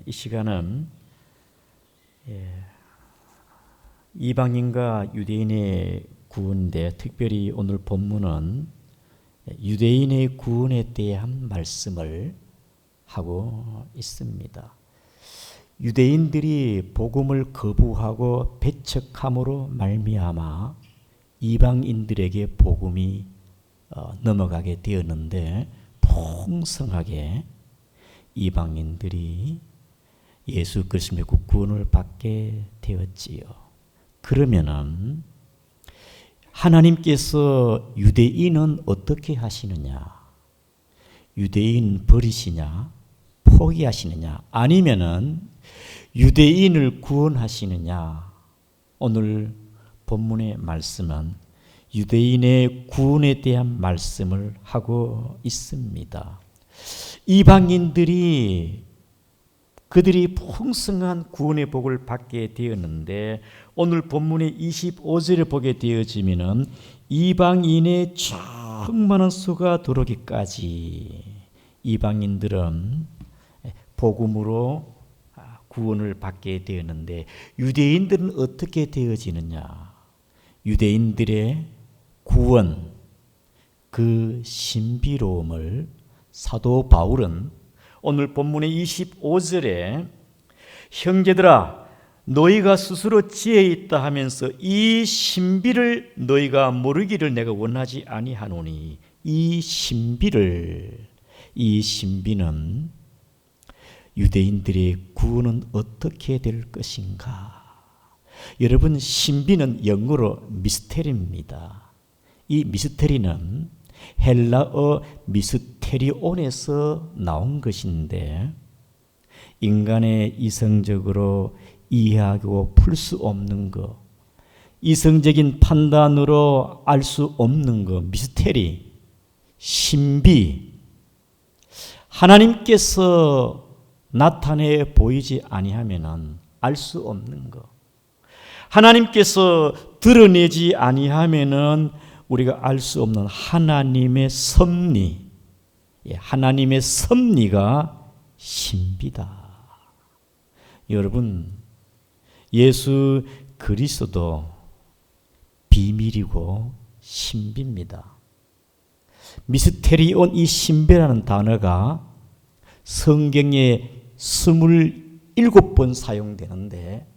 이 시간은 이방인과 유대인의 구원인데, 특별히 오늘 본문은 유대인의 구원에 대한 말씀을 하고 있습니다. 유대인들이 복음을 거부하고 배척함으로 말미암아 이방인들에게 복음이 넘어가게 되었는데, 풍성하게 이방인들이 예수 그리스도의 구원을 받게 되었지요. 그러면은 하나님께서 유대인은 어떻게 하시느냐? 유대인 버리시냐? 포기하시느냐? 아니면은 유대인을 구원하시느냐? 오늘 본문의 말씀은 유대인의 구원에 대한 말씀을 하고 있습니다. 이방인들이 그들이 풍성한 구원의 복을 받게 되었는데, 오늘 본문의 25절에 보게 되어지면은 이방인의 충만한 수가 들어오기까지 이방인들은 복음으로 구원을 받게 되었는데, 유대인들은 어떻게 되어지느냐? 유대인들의 구원, 그 신비로움을 사도 바울은 오늘 본문의 25절에 형제들아 너희가 스스로 지혜 있다 하면서 이 신비를 너희가 모르기를 내가 원하지 아니하노니, 이 신비는 유대인들의 구원은 어떻게 될 것인가? 여러분, 신비는 영어로 미스테리입니다. 이 미스테리는 헬라어 미스테리온에서 나온 것인데, 인간의 이성적으로 이해하고 풀 수 없는 것, 이성적인 판단으로 알 수 없는 것, 미스테리, 신비, 하나님께서 나타내 보이지 아니하면은 알 수 없는 것, 하나님께서 드러내지 아니하면은 우리가 알 수 없는 하나님의 섭리, 하나님의 섭리가 신비다. 여러분, 예수 그리스도 비밀이고 신비입니다. 미스테리온, 이 신비라는 단어가 성경에 27번 사용되는데,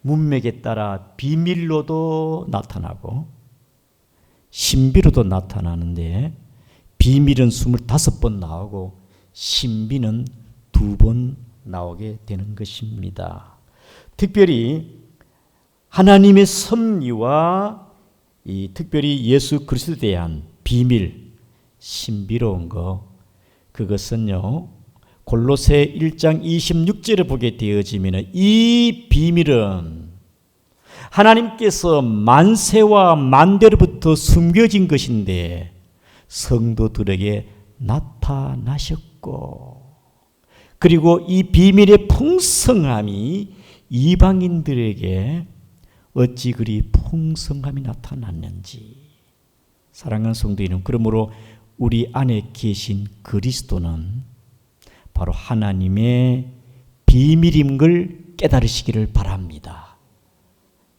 문맥에 따라 비밀로도 나타나고 신비로도 나타나는데, 비밀은 25번 나오고 신비는 2번 나오게 되는 것입니다. 특별히 하나님의 섭리와 특별히 예수 그리스도에 대한 비밀, 신비로운 것, 그것은요 골로새 1장 26절에 보게 되어지면 이 비밀은 하나님께서 만세와 만대로부터 숨겨진 것인데 성도들에게 나타나셨고, 그리고 이 비밀의 풍성함이 이방인들에게 어찌 그리 풍성함이 나타났는지. 사랑하는 성도 여러분, 그러므로 우리 안에 계신 그리스도는 바로 하나님의 비밀인 걸 깨달으시기를 바랍니다.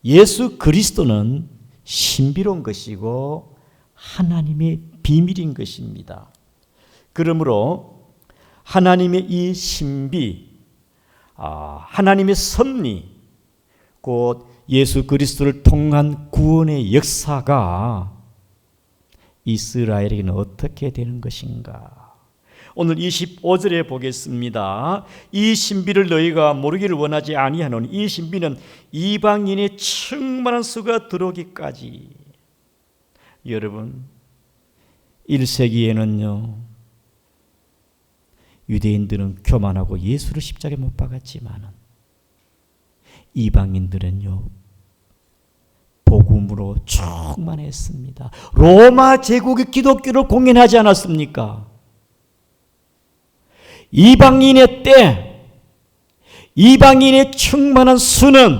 예수 그리스도는 신비로운 것이고 하나님의 비밀인 것입니다. 그러므로 하나님의 이 신비, 하나님의 섭리, 곧 예수 그리스도를 통한 구원의 역사가 이스라엘에게는 어떻게 되는 것인가? 오늘 25절에 보겠습니다. 이 신비를 너희가 모르기를 원하지 아니하노니, 이 신비는 이방인의 충만한 수가 들어오기까지. 여러분, 1세기에는요 유대인들은 교만하고 예수를 십자가에 못 박았지만 이방인들은요 복음으로 충만했습니다. 로마 제국이 기독교를 공인하지 않았습니까? 이방인의 때, 이방인의 충만한 수는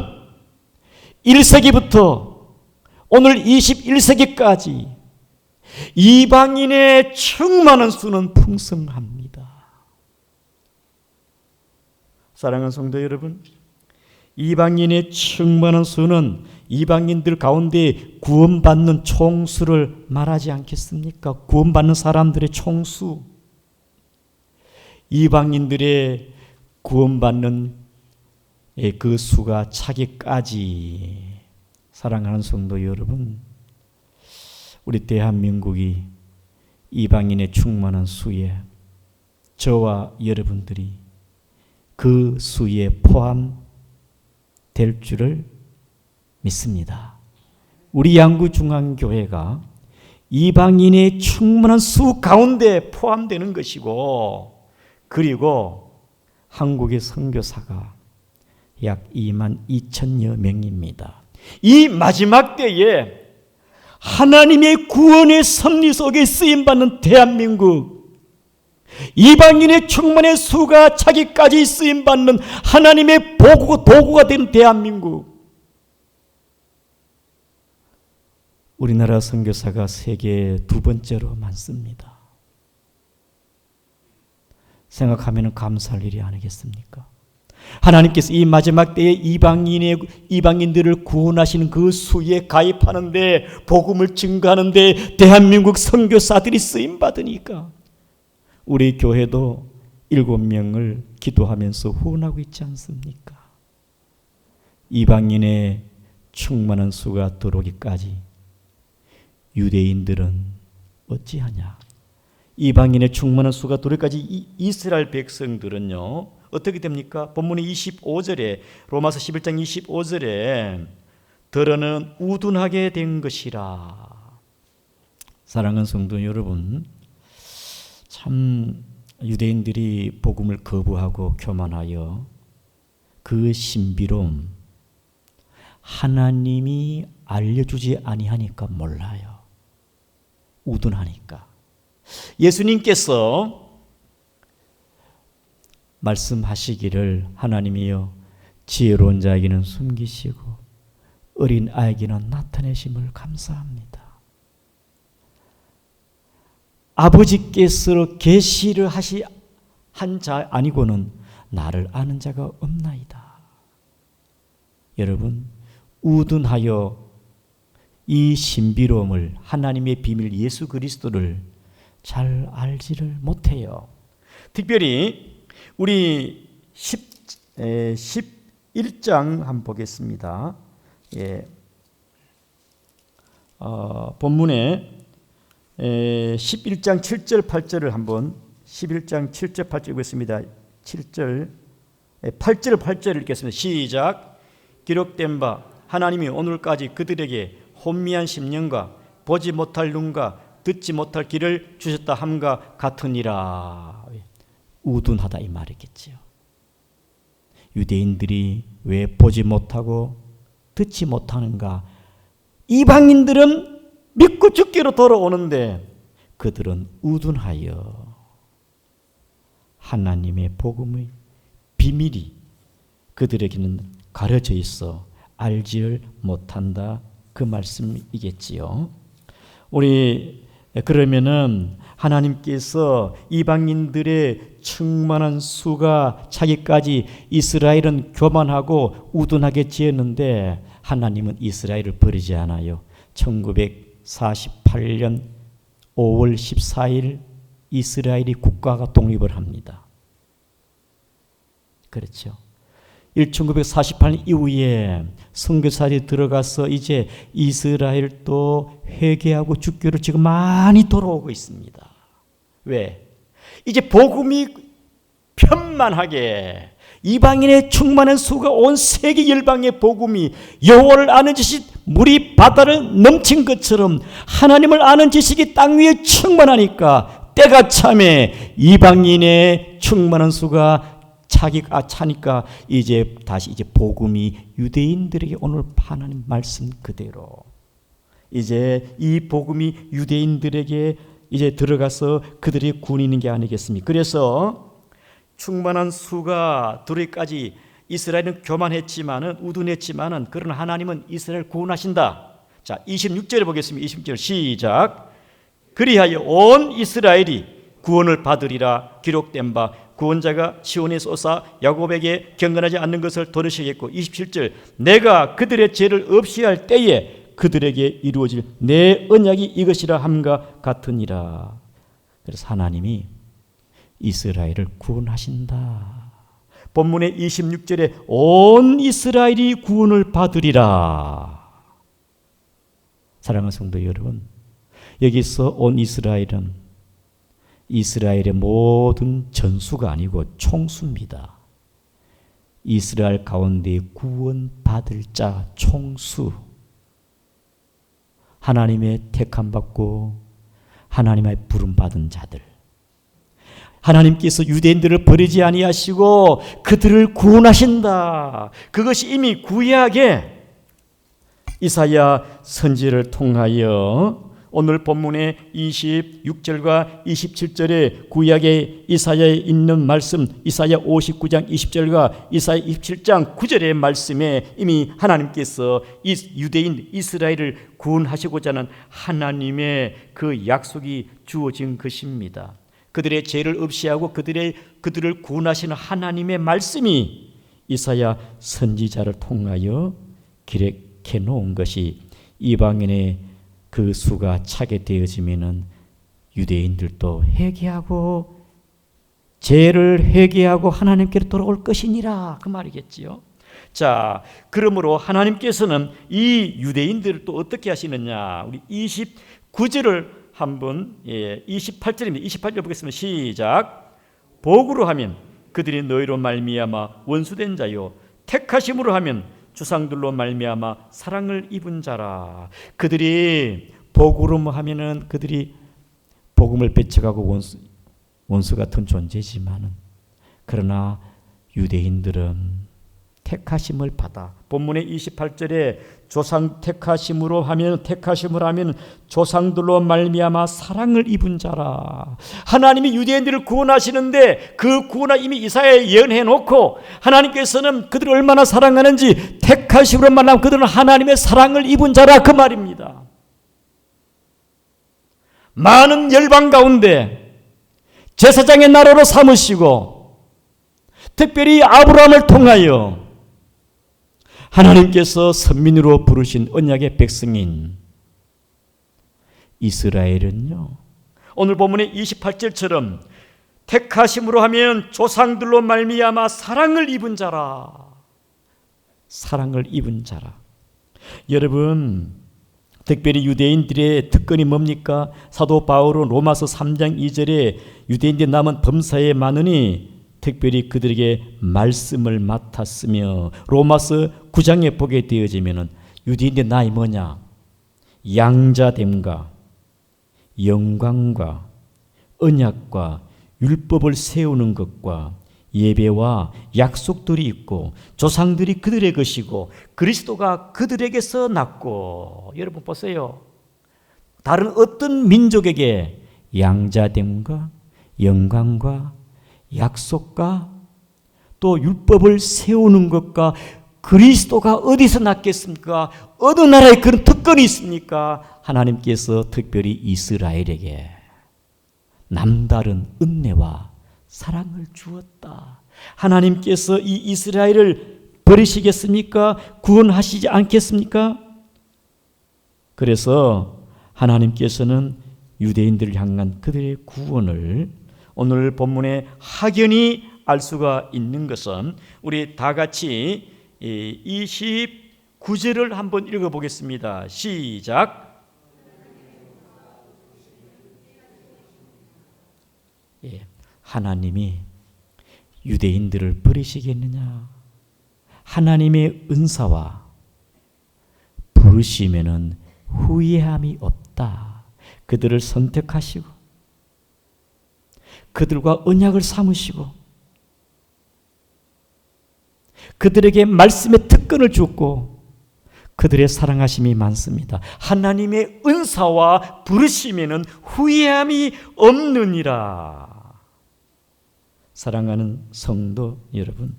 1세기부터 오늘 21세기까지 이방인의 충만한 수는 풍성합니다. 사랑하는 성도 여러분, 이방인의 충만한 수는 이방인들 가운데 구원받는 총수를 말하지 않겠습니까? 구원받는 사람들의 총수. 이방인들의 구원받는 그 수가 차기까지. 사랑하는 성도 여러분, 우리 대한민국이 이방인의 충만한 수에 저와 여러분들이 그 수에 포함될 줄을 믿습니다. 우리 양구중앙교회가 이방인의 충만한 수 가운데 포함되는 것이고, 그리고 한국의 선교사가 약 22,000여 명입니다. 이 마지막 때에 하나님의 구원의 섭리 속에 쓰임받는 대한민국, 이방인의 충만의 수가 차기까지 쓰임받는 하나님의 도구가 된 대한민국, 우리나라 선교사가 세계 두 번째로 많습니다. 생각하면 감사할 일이 아니겠습니까? 하나님께서 이 마지막 때에 이방인들을 구원하시는 그 수에 가입하는데, 복음을 증거하는데 대한민국 선교사들이 쓰임 받으니까 우리 교회도 7명을 기도하면서 후원하고 있지 않습니까? 이방인의 충만한 수가 들어오기까지 유대인들은 어찌하냐? 이방인의 충만한 수가 들어오기까지 이스라엘 백성들은요 어떻게 됩니까? 본문의 25절에, 로마서 11장 25절에 더러는 우둔하게 된 것이라. 사랑하는 성도 여러분, 참 유대인들이 복음을 거부하고 교만하여 그 신비로움, 하나님이 알려주지 아니하니까 몰라요. 우둔하니까. 예수님께서 말씀하시기를, 하나님이여 지혜로운 자에게는 숨기시고 어린 아이에게는 나타내심을 감사합니다. 아버지께서 계시를 한 자 아니고는 나를 아는 자가 없나이다. 여러분, 우둔하여 이 신비로움을, 하나님의 비밀 예수 그리스도를 잘 알지를 못해요. 특별히 우리 11장 한번 보겠습니다. 예. 본문에 11장 7절 8절을 한번, 11장 7절 8절 읽겠습니다. 7절 8절 읽겠습니다. 시작. 기록된 바 하나님이 오늘까지 그들에게 혼미한 심령과 보지 못할 눈과 듣지 못할 귀를 주셨다 함과 같으니라. 우둔하다 이 말이겠지요. 유대인들이 왜 보지 못하고 듣지 못하는가? 이방인들은 믿고 죽기로 돌아오는데 그들은 우둔하여 하나님의 복음의 비밀이 그들에게는 가려져 있어 알지를 못한다, 그 말씀이겠지요. 우리 그러면은 하나님께서 이방인들의 충만한 수가 차기까지 이스라엘은 교만하고 우둔하게 지었는데 하나님은 이스라엘을 버리지 않아요. 1948년 5월 14일 이스라엘이 국가가 독립을 합니다. 그렇죠. 1948년 이후에 선교사들이 들어가서 이제 이스라엘도 회개하고 주교로 지금 많이 돌아오고 있습니다. 왜? 이제 복음이 편만하게, 이방인의 충만한 수가 온 세계 열방의 복음이 여호와를 아는 지식, 물이 바다를 넘친 것처럼 하나님을 아는 지식이 땅 위에 충만하니까 때가 참에 이방인의 충만한 수가 차니까 이제 다시 복음이 유대인들에게 오늘 하나님 말씀 그대로 이제 이 복음이 유대인들에게 이제 들어가서 그들이 구원이는 게 아니겠습니까? 그래서 충만한 수가 들어까지 이스라엘은 교만했지만은 우둔했지만은 그러나 하나님은 이스라엘 구원하신다. 자, 26절에 보겠습니다. 26절 시작. 그리하여 온 이스라엘이 구원을 받으리라 기록된 바 구원자가 시온에서 오사 야곱에게 경건하지 않는 것을 돌으시겠고 27절 내가 그들의 죄를 없이 할 때에 그들에게 이루어질 내 언약이 이것이라 함과 같으니라. 그래서 하나님이 이스라엘을 구원하신다. 본문의 26절에 온 이스라엘이 구원을 받으리라. 사랑하는 성도 여러분, 여기서 온 이스라엘은 이스라엘의 모든 전수가 아니고 총수입니다. 이스라엘 가운데 구원받을 자 총수, 하나님의 택함받고 하나님의 부름받은 자들, 하나님께서 유대인들을 버리지 아니하시고 그들을 구원하신다. 그것이 이미 구약에 이사야 선지를 통하여 오늘 본문의 26절과 27절에 구약의 이사야에 있는 말씀, 이사야 59장 20절과 이사야 27장 9절의 말씀에 이미 하나님께서 유대인 이스라엘을 구원하시고자 하는 하나님의 그 약속이 주어진 것입니다. 그들의 죄를 없이 하고 그들을 구원하시는 하나님의 말씀이 이사야 선지자를 통하여 기록해 놓은 것이 이방인의 그 수가 차게 되어지면은 유대인들도 회개하고 죄를 회개하고 하나님께로 돌아올 것이니라 그 말이겠지요. 자, 그러므로 하나님께서는 이 유대인들을 또 어떻게 하시느냐? 우리 29절을 한번 28절입니다. 28절 보겠습니다. 시작. 복으로 하면 그들이 너희로 말미암아 원수된 자요 택하심으로 하면 주상들로 말미암아 사랑을 입은 자라. 그들이 복으로 하면은 그들이 복음을 배척하고 원수 같은 존재지만은 그러나 유대인들은 택하심을 받아 본문의 28절에 조상 택하심으로 하면 조상들로 말미암아 사랑을 입은 자라. 하나님이 유대인들을 구원하시는데 그 구원을 이미 이사야에 예언해 놓고 하나님께서는 그들을 얼마나 사랑하는지 택하심으로 말하면 그들은 하나님의 사랑을 입은 자라 그 말입니다. 많은 열방 가운데 제사장의 나라로 삼으시고 특별히 아브라함을 통하여 하나님께서 선민으로 부르신 언약의 백성인 이스라엘은요, 오늘 본문의 28절처럼 택하심으로 하면 조상들로 말미암아 사랑을 입은 자라. 사랑을 입은 자라. 여러분, 특별히 유대인들의 특권이 뭡니까? 사도 바울은 로마서 3장 2절에 유대인들의 남은 범사에 많으니 특별히 그들에게 말씀을 맡았으며 로마서 9장에 보게 되어지면 유대인의 나이 뭐냐? 양자됨과 영광과 언약과 율법을 세우는 것과 예배와 약속들이 있고 조상들이 그들의 것이고 그리스도가 그들에게서 났고. 여러분 보세요. 다른 어떤 민족에게 양자됨과 영광과 약속과 또 율법을 세우는 것과 그리스도가 어디서 났겠습니까? 어느 나라에 그런 특권이 있습니까? 하나님께서 특별히 이스라엘에게 남다른 은혜와 사랑을 주었다. 하나님께서 이 이스라엘을 버리시겠습니까? 구원하시지 않겠습니까? 그래서 하나님께서는 유대인들을 향한 그들의 구원을 오늘 본문에 확연히 알 수가 있는 것은 우리 다 같이 29절을 한번 읽어보겠습니다. 시작. 하나님이 유대인들을 버리시겠느냐? 하나님의 은사와 부르시면은 후회함이 없다. 그들을 선택하시고 그들과 언약을 삼으시고 그들에게 말씀의 특권을 주었고 그들의 사랑하심이 많습니다. 하나님의 은사와 부르심에는 후회함이 없느니라. 사랑하는 성도 여러분,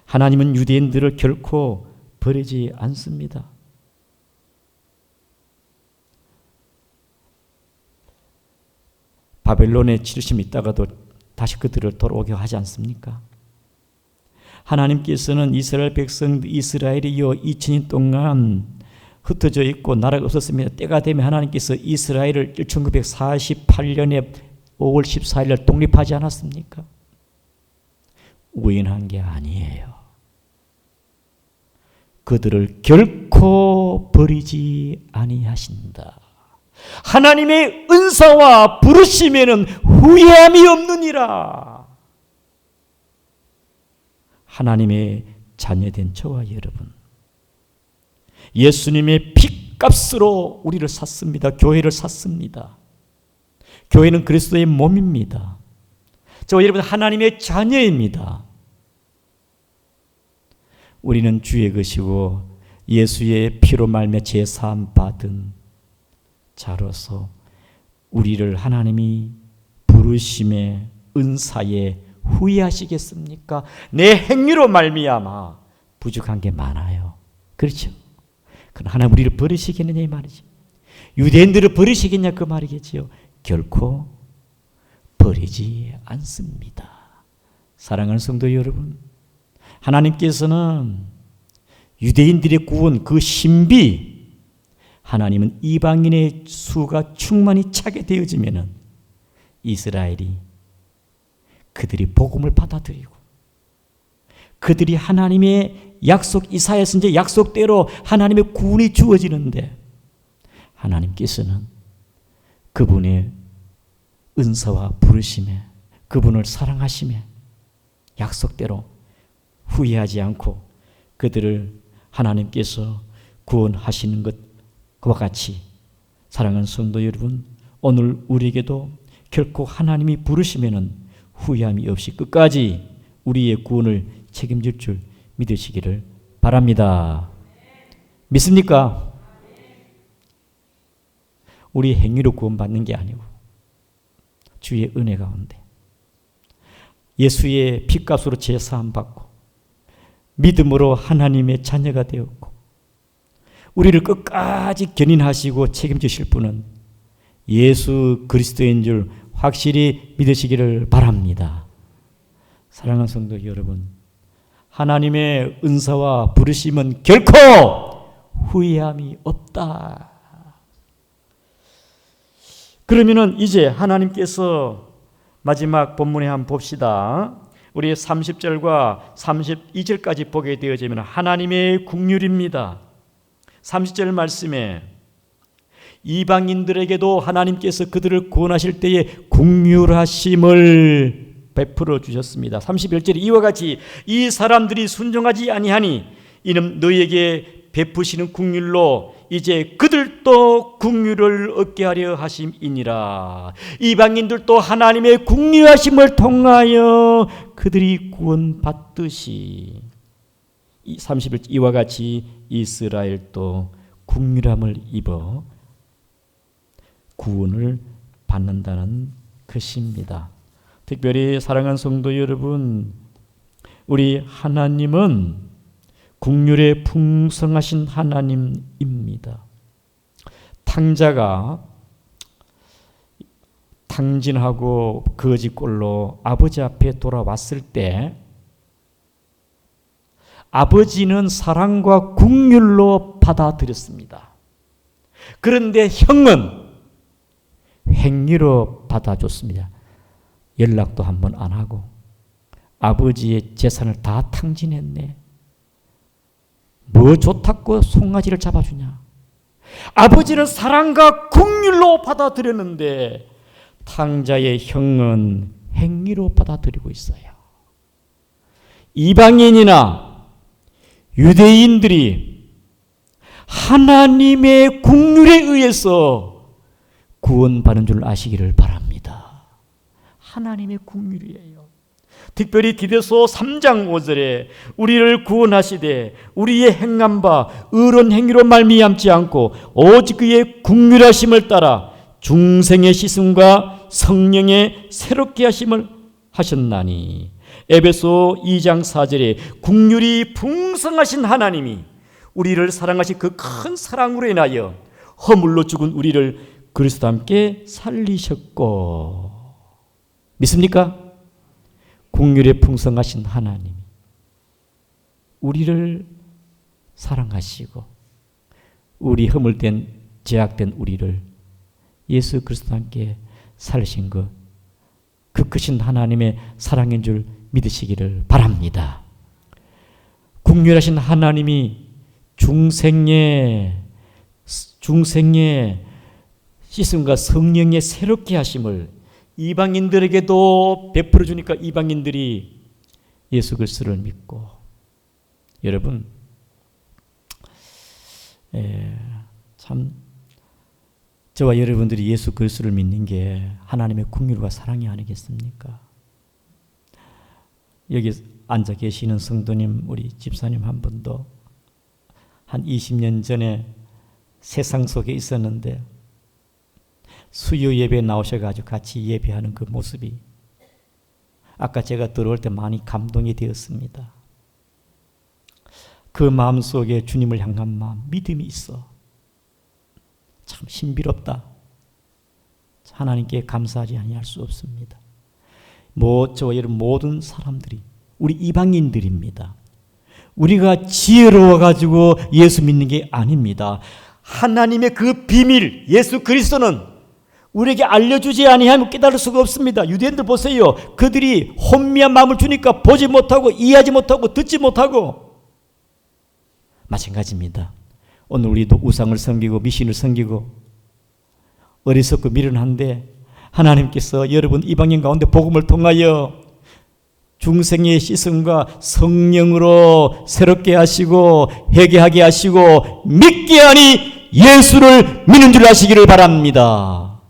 하나님은 유대인들을 결코 버리지 않습니다. 바벨론에 70년 있다가도 다시 그들을 돌아오게 하지 않습니까? 하나님께서는 이스라엘 백성 이스라엘이 2000년 동안 흩어져 있고 나라가 없었습니다. 때가 되면 하나님께서 이스라엘을 1948년에 5월 14일 날 독립하지 않았습니까? 우연한 게 아니에요. 그들을 결코 버리지 아니하신다. 하나님의 은사와 부르심에는 후회함이 없느니라. 하나님의 자녀된 저와 여러분, 예수님의 피값으로 우리를 샀습니다. 교회를 샀습니다. 교회는 그리스도의 몸입니다. 저와 여러분 하나님의 자녀입니다. 우리는 주의 것이고 예수의 피로 말미암아 제사함 받은 자로서 우리를 하나님이 부르심의 은사에 후회하시겠습니까? 내 행위로 말미암아 부족한 게 많아요. 그렇죠? 그러나 하나님 우리를 버리시겠느냐 이 말이죠. 유대인들을 버리시겠냐 그 말이겠지요. 결코 버리지 않습니다. 사랑하는 성도 여러분, 하나님께서는 유대인들의 구원 그 신비, 하나님은 이방인의 수가 충만히 차게 되어지면은 이스라엘이 그들이 복음을 받아들이고 그들이 하나님의 약속, 이사야 선지자 약속대로 하나님의 구원이 주어지는데 하나님께서는 그분의 은사와 부르심에 그분을 사랑하심에 약속대로 후회하지 않고 그들을 하나님께서 구원하시는 것과 같이 사랑하는 성도 여러분, 오늘 우리에게도 결코 하나님이 부르시면은 후회함이 없이 끝까지 우리의 구원을 책임질 줄 믿으시기를 바랍니다. 믿습니까? 우리 행위로 구원받는 게 아니고 주의 은혜 가운데 예수의 피값으로 제사함 받고 믿음으로 하나님의 자녀가 되었고 우리를 끝까지 견인하시고 책임지실 분은 예수 그리스도인 줄 확실히 믿으시기를 바랍니다. 사랑하는 성도 여러분, 하나님의 은사와 부르심은 결코 후회함이 없다. 그러면은 이제 하나님께서 마지막 본문에 한번 봅시다. 우리 30절과 32절까지 보게 되어지면 하나님의 긍휼입니다. 30절 말씀에 이방인들에게도 하나님께서 그들을 구원하실 때에 긍휼하심을 베풀어 주셨습니다. 31절에 이와 같이 이 사람들이 순종하지 아니하니 이는 너희에게 베푸시는 긍휼로 이제 그들도 긍휼을 얻게 하려 하심이니라. 이방인들도 하나님의 긍휼하심을 통하여 그들이 구원받듯이 31절 이와 같이 이스라엘도 긍휼함을 입어 구원을 받는다는 것입니다. 특별히 사랑하는 성도 여러분, 우리 하나님은 긍휼에 풍성하신 하나님입니다. 탕자가 탕진하고 거지꼴로 아버지 앞에 돌아왔을 때 아버지는 사랑과 긍휼로 받아들였습니다. 그런데 형은 행위로 받아줬습니다. 연락도 한 번 안 하고 아버지의 재산을 다 탕진했네. 뭐 좋다고 송아지를 잡아주냐. 아버지는 사랑과 긍휼로 받아들였는데 탕자의 형은 행위로 받아들이고 있어요. 이방인이나 유대인들이 하나님의 긍휼에 의해서 구원받는 줄 아시기를 바랍니다. 하나님의 긍휼이에요. 특별히 디도서 3장 5절에 우리를 구원하시되 우리의 행한 바 의로운 행위로 말미암지 않고 오직 그의 긍휼하심을 따라 중생의 시승과 성령의 새롭게 하심을 하셨나니. 에베소 2장 4절에 긍휼이 풍성하신 하나님이 우리를 사랑하신 그 큰 사랑으로 인하여 허물로 죽은 우리를 그리스도와 함께 살리셨고. 믿습니까? 긍휼에 풍성하신 하나님이 우리를 사랑하시고 우리 허물된 죄악된 우리를 예수 그리스도와 함께 살리신 것, 그 크신 하나님의 사랑인 줄 믿으시기를 바랍니다. 긍휼하신 하나님이 중생의 씻음과 성령의 새롭게 하심을 이방인들에게도 베풀어 주니까 이방인들이 예수 그리스도를 믿고, 여러분 참 저와 여러분들이 예수 그리스도를 믿는 게 하나님의 긍휼과 사랑이 아니겠습니까? 여기 앉아 계시는 성도님, 우리 집사님 한 분도 한 20년 전에 세상 속에 있었는데 수요 예배에 나오셔가지고 같이 예배하는 그 모습이 아까 제가 들어올 때 많이 감동이 되었습니다. 그 마음속에 주님을 향한 마음, 믿음이 있어. 참 신비롭다. 하나님께 감사하지 아니할 수 없습니다. 저와 여러분 모든 사람들이 우리 이방인들입니다. 우리가 지혜로워가지고 예수 믿는 게 아닙니다. 하나님의 그 비밀, 예수 그리스도는 우리에게 알려주지 아니하면 깨달을 수가 없습니다. 유대인들 보세요. 그들이 혼미한 마음을 주니까 보지 못하고 이해하지 못하고 듣지 못하고, 마찬가지입니다. 오늘 우리도 우상을 섬기고 미신을 섬기고 어리석고 미련한데 하나님께서 여러분 이방인 가운데 복음을 통하여 중생의 씻음과 성령으로 새롭게 하시고 회개하게 하시고 믿게 하니 예수를 믿는 줄 아시기를 바랍니다.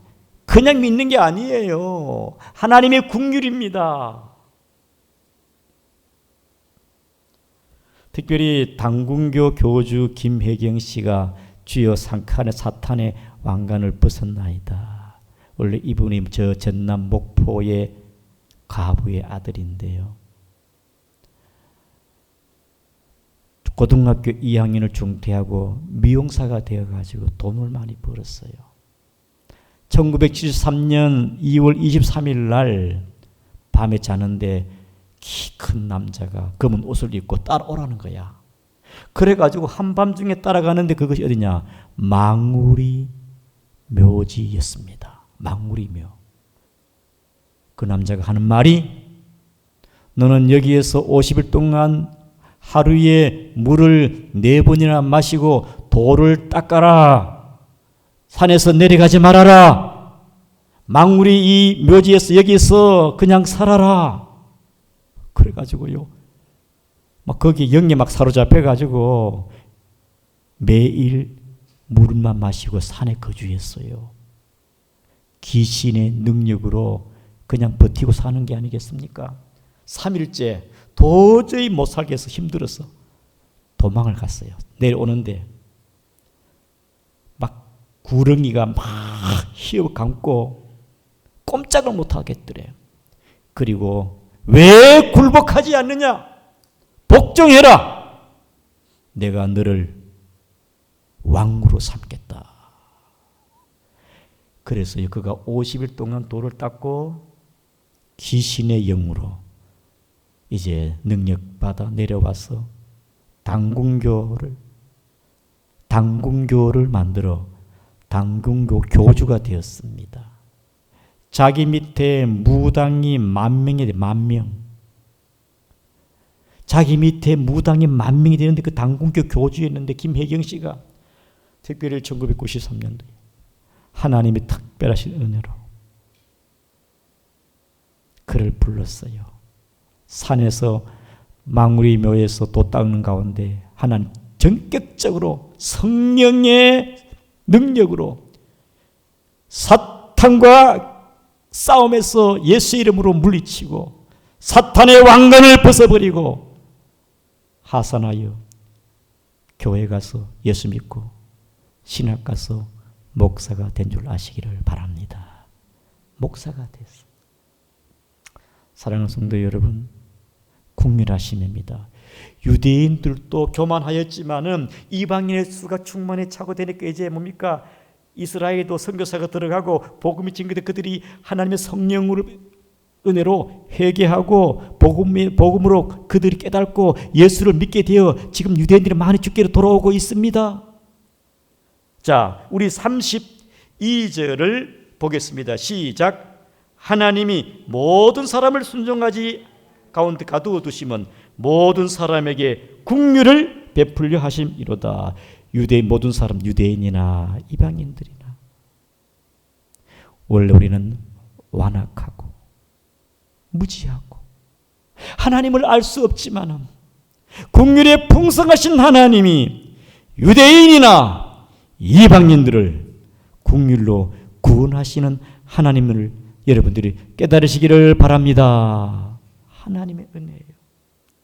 그냥 믿는 게 아니에요. 하나님의 긍휼입니다. 특별히 당군교 교주 김혜경 씨가 주여 사탄의 왕관을 벗었나이다. 원래 이분이 저 전남 목포의 가부의 아들인데요. 고등학교 2학년을 중퇴하고 미용사가 되어가지고 돈을 많이 벌었어요. 1973년 2월 23일 날 밤에 자는데 키 큰 남자가 검은 옷을 입고 따라오라는 거야. 그래가지고 한밤중에 따라가는데 그것이 어디냐? 망우리 묘지였습니다. 망우리 묘. 그 남자가 하는 말이, 너는 여기에서 50일 동안 하루에 물을 4번이나 마시고 돌을 닦아라. 산에서 내려가지 말아라. 망우리 이 묘지에서 여기서 그냥 살아라. 그래가지고요, 막 거기 영에 막 사로잡혀가지고 매일 물만 마시고 산에 거주했어요. 귀신의 능력으로 그냥 버티고 사는 게 아니겠습니까? 3일째 도저히 못 살겠어 힘들어서 도망을 갔어요. 내려오는데 막 구렁이가 막 휘어 감고 꼼짝을 못 하겠더래요. 그리고 왜 굴복하지 않느냐? 복종해라. 내가 너를 왕으로 삼겠다. 그래서 그가 50일 동안 돌을 닦고 귀신의 영으로 이제 능력받아 내려와서 당군교를 만들어 당군교 교주가 되었습니다. 자기 밑에 무당이 10,000명이 돼, 10,000명. 자기 밑에 무당이 10,000명이 되는데 그 당군교 교주였는데 김혜경 씨가 특별히 1993년도에 하나님의 특별하신 은혜로 그를 불렀어요. 산에서 망우리 묘에서 돛 닦는 가운데 하나님 전격적으로 성령의 능력으로 사탄과 싸움에서 예수 이름으로 물리치고 사탄의 왕관을 벗어버리고 하산하여 교회 가서 예수 믿고 신학 가서 목사가 된 줄 아시기를 바랍니다. 목사가 됐어. 사랑하는 성도 여러분, 긍휼하심입니다. 유대인들도 교만하였지만은 이방인의 수가 충만히 차고 되니까 이제 뭡니까? 이스라엘도 선교사가 들어가고 복음이 증거돼 그들이 하나님의 성령으로 은혜로 회개하고 복음으로 그들이 깨닫고 예수를 믿게 되어 지금 유대인들이 많이 주께로 돌아오고 있습니다. 자, 우리 32절을 보겠습니다. 시작. 하나님이 모든 사람을 순종하지 가운데 가두어 두시면 모든 사람에게 긍휼을 베풀려 하심이로다. 유대인 모든 사람, 유대인이나 이방인들이나. 원래 우리는 완악하고 무지하고 하나님을 알 수 없지만 긍휼에 풍성하신 하나님이 유대인이나 이방인들을 긍휼로 구원하시는 하나님을 여러분들이 깨달으시기를 바랍니다. 하나님의 은혜예요.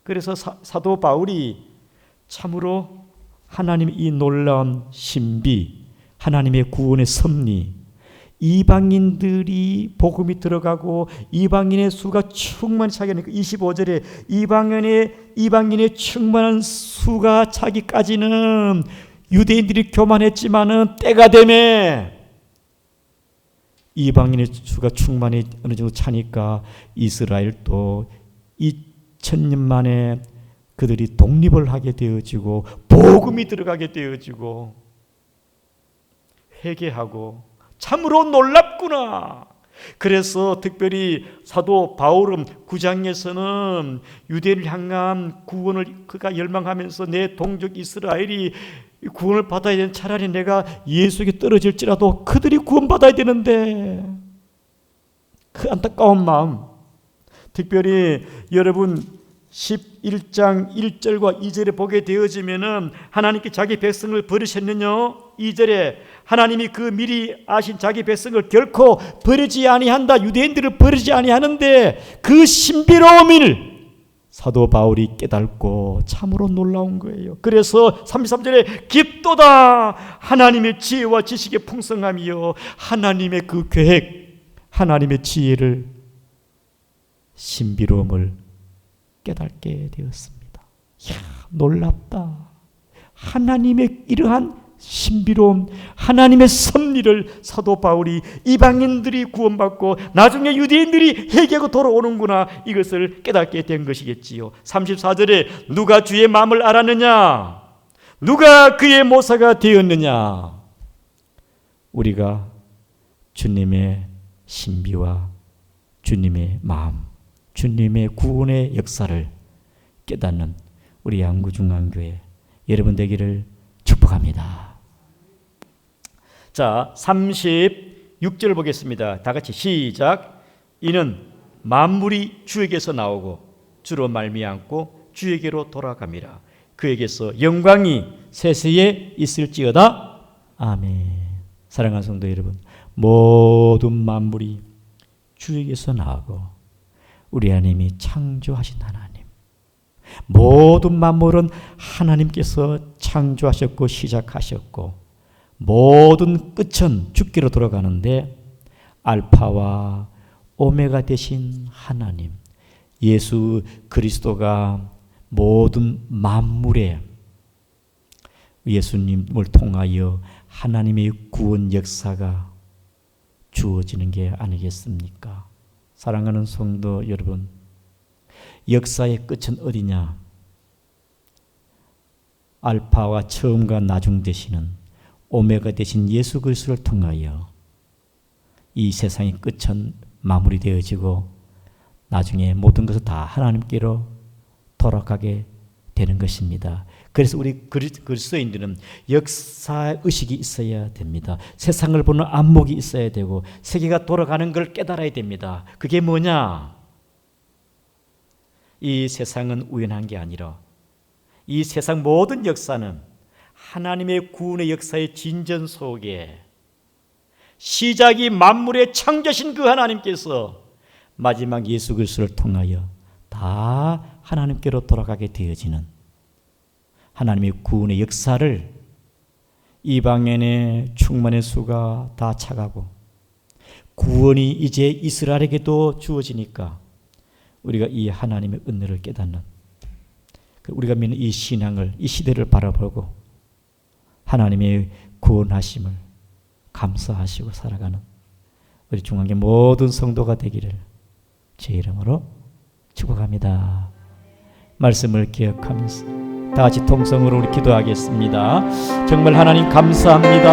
그래서 사도 바울이 참으로 하나님의 이 놀라운 신비, 하나님의 구원의 섭리, 이방인들이 복음이 들어가고 이방인의 수가 충만히 차기하니까 25절에 이방인의 충만한 수가 차기까지는 유대인들이 교만했지만은 때가 되매 이방인의 수가 충만히 어느 정도 차니까 이스라엘도 2000년 만에 그들이 독립을 하게 되어지고 복음이 들어가게 되어지고 회개하고 참으로 놀랍구나. 그래서 특별히 사도 바울은 9장에서는 유대인을 향한 구원을 그가 열망하면서 내 동족 이스라엘이 구원을 받아야 되는 차라리 내가 예수에게 떨어질지라도 그들이 구원받아야 되는데 그 안타까운 마음. 특별히 여러분 11장 1절과 2절에 보게 되어지면은 하나님께 자기 백성을 버리셨느냐? 2절에 하나님이 그 미리 아신 자기 백성을 결코 버리지 아니한다. 유대인들을 버리지 아니하는데 그 신비로움을 사도 바울이 깨닫고 참으로 놀라운 거예요. 그래서 33절에 깊도다 하나님의 지혜와 지식의 풍성함이요 하나님의 그 계획, 하나님의 지혜를 신비로움을 깨닫게 되었습니다. 이야, 놀랍다. 하나님의 이러한 신비로움, 하나님의 섭리를 사도 바울이 이방인들이 구원받고 나중에 유대인들이 회개하고 돌아오는구나, 이것을 깨닫게 된 것이겠지요. 34절에 누가 주의 마음을 알았느냐? 누가 그의 모사가 되었느냐? 우리가 주님의 신비와 주님의 마음, 주님의 구원의 역사를 깨닫는 우리 양구중앙교회 여러분 되기를 축복합니다. 자, 36절 보겠습니다. 다 같이 시작. 이는 만물이 주에게서 나오고 주로 말미암고 주에게로 돌아갑니다. 그에게서 영광이 세세에 있을지어다. 아멘. 사랑하는 성도 여러분, 모든 만물이 주에게서 나오고 우리 하나님이 창조하신 하나님, 모든 만물은 하나님께서 창조하셨고 시작하셨고 모든 끝은 주께로 돌아가는데 알파와 오메가 되신 하나님 예수 그리스도가 모든 만물에 예수님을 통하여 하나님의 구원 역사가 주어지는 게 아니겠습니까? 사랑하는 성도 여러분, 역사의 끝은 어디냐? 알파와 처음과 나중 되시는 오메가 되신 예수 그리스도를 통하여 이 세상의 끝은 마무리되어지고 나중에 모든 것을 다 하나님께로 돌아가게 되는 것입니다. 그래서 우리 그리스도인들은 역사의식이 있어야 됩니다. 세상을 보는 안목이 있어야 되고 세계가 돌아가는 걸 깨달아야 됩니다. 그게 뭐냐? 이 세상은 우연한 게 아니라 이 세상 모든 역사는 하나님의 구원의 역사의 진전 속에 시작이 만물의 창조신 그 하나님께서 마지막 예수 그리스도를 통하여 다 하나님께로 돌아가게 되어지는 하나님의 구원의 역사를 이방인의 충만의 수가 다 차가고 구원이 이제 이스라엘에게도 주어지니까 우리가 이 하나님의 은혜를 깨닫는, 우리가 믿는 이 신앙을, 이 시대를 바라보고 하나님의 구원하심을 감사하시고 살아가는 우리 중앙의 모든 성도가 되기를 제 이름으로 축복합니다. 말씀을 기억하면서 다 같이 통성으로 우리 기도하겠습니다. 정말 하나님 감사합니다.